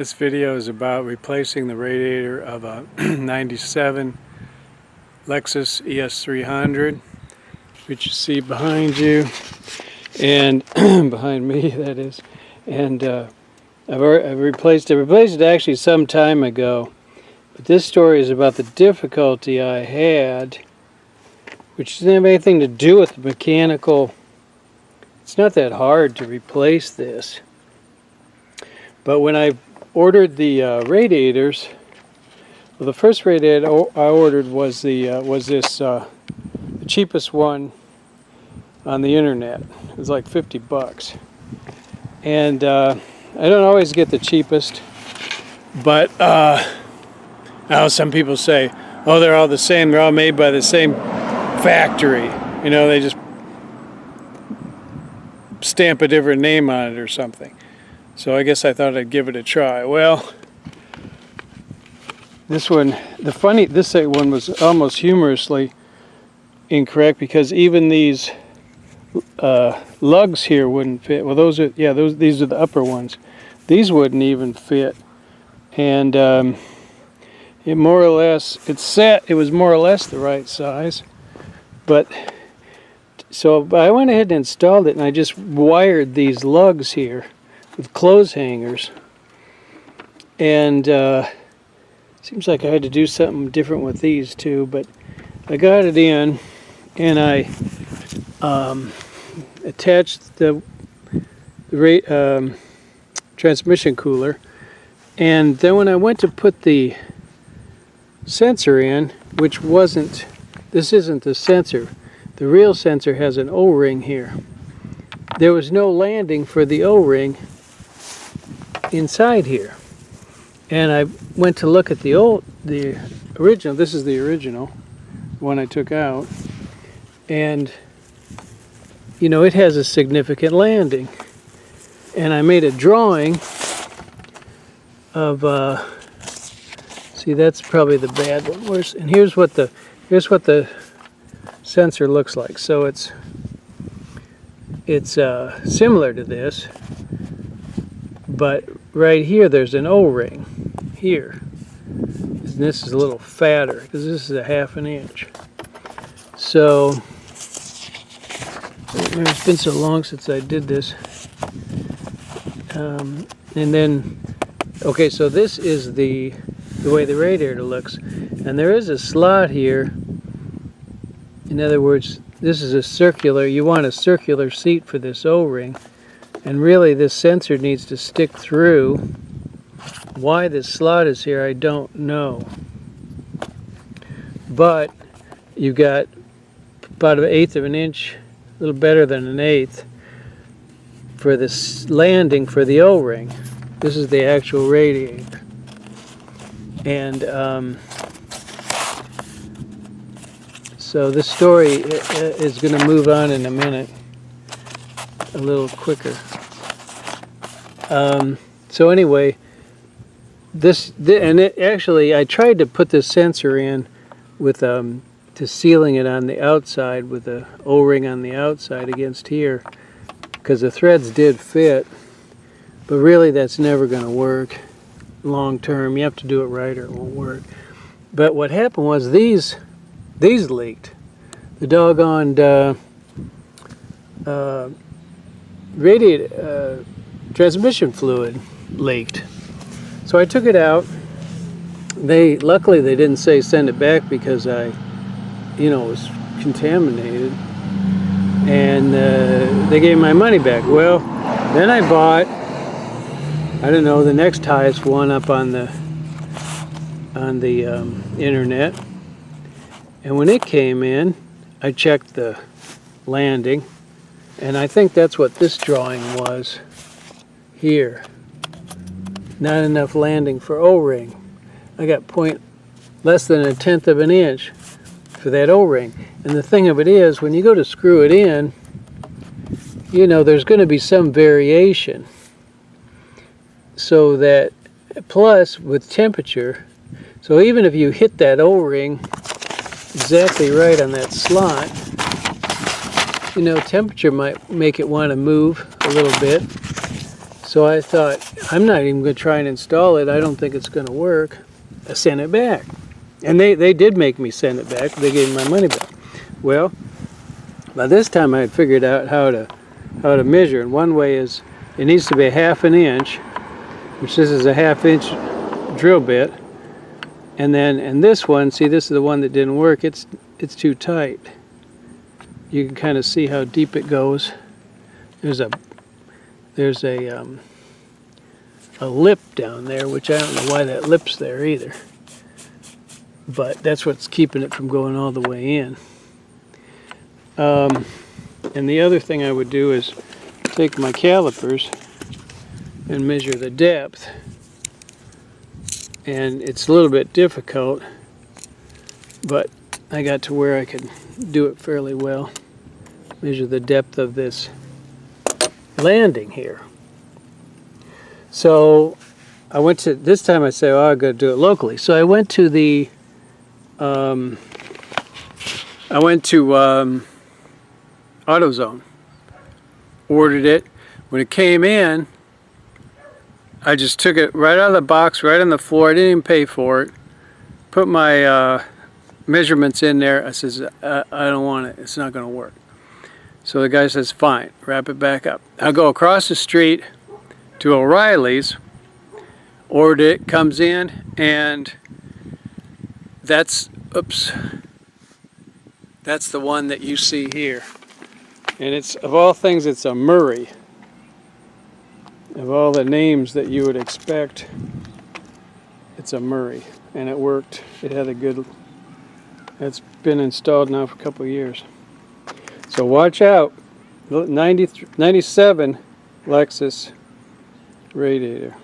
This video is about replacing the radiator of a 97 Lexus ES300, which you see behind you, and behind me, that is. And I've replaced it. I replaced it actually some time ago, but this story is about the difficulty I had, which doesn't have anything to do with the mechanical. It's not that hard to replace this. But when I ordered the radiators, well, the first radiator I ordered was the cheapest one on the internet. It was like 50 bucks. And I don't always get the cheapest, but now some people say, oh, they're all the same, they're all made by the same factory. You know, they just stamp a different name on it or something. So I guess I thought I'd give it a try. Well, this one was almost humorously incorrect, because even these lugs here wouldn't fit. Well, these are the upper ones. These wouldn't even fit. And it more or less, it was more or less the right size. But so I went ahead and installed it, and I just wired these lugs here with clothes hangers, and seems like I had to do something different with these too, but I got it in, and I attached the transmission cooler, and then when I went to put the sensor in, which wasn't, this isn't the sensor, the real sensor has an O-ring here. There was no landing for the O-ring inside here, and I went to look at the original. This is the original one I took out, and you know, it has a significant landing, and I made a drawing of see, that's probably the bad one. And here's what the sensor looks like. So it's similar to this, but right here there's an O-ring here, and this is a little fatter because this is a ½ an inch. So it's been so long since I did this. And then, okay, so this is the way the radiator looks, and there is a slot here. In other words, this is a circular, you want a circular seat for this O-ring, and really this sensor needs to stick through. Why this slot is here, I don't know. But you've got about 1/8 of an inch, a little better than 1/8, for this landing for the O-ring. This is the actual radiator. And so this story is going to move on in a minute, a little quicker. So anyway, actually I tried to put this sensor in with to sealing it on the outside with the O-ring on the outside against here, because the threads did fit, but really that's never going to work long term. You have to do it right or it won't work. But what happened was these leaked. The doggone transmission fluid leaked. So I took it out. Luckily they didn't say send it back, because it was contaminated, and they gave my money back. Well, then I bought, I don't know, the next highest one up on the internet, and when it came in, I checked the landing, and I think that's what this drawing was here. Not enough landing for O-ring. I got less than 1/10 of an inch for that O-ring. And the thing of it is, when you go to screw it in, you know, there's going to be some variation. So that, plus with temperature, so even if you hit that O-ring exactly right on that slot, you know, temperature might make it want to move a little bit. So I thought, I'm not even going to try and install it. I don't think it's going to work. I sent it back. And they did make me send it back. They gave me my money back. Well, by this time I had figured out how to measure. And one way is it needs to be a 1/2 inch, which this is a 1/2 inch drill bit. And then in this one, see, this is the one that didn't work. It's too tight. You can kind of see how deep it goes. There's a lip down there, which I don't know why that lip's there either. But that's what's keeping it from going all the way in. And the other thing I would do is take my calipers and measure the depth. And it's a little bit difficult, but I got to where I could do it fairly well. Measure the depth of this landing here. So I went to, this time I said, oh, I'm going to do it locally. So I went to the, AutoZone, ordered it. When it came in, I just took it right out of the box, right on the floor. I didn't even pay for it. Put my measurements in there. I says, I don't want it. It's not going to work. So the guy says, fine, wrap it back up. I'll go across the street to O'Reilly's, ordered it, comes in, and that's, oops, that's the one that you see here. And it's, of all things, it's a Murray. Of all the names that you would expect, it's a Murray. And it worked. It had a good, it's been installed now for a couple of years. So watch out. 97 Lexus Radiator.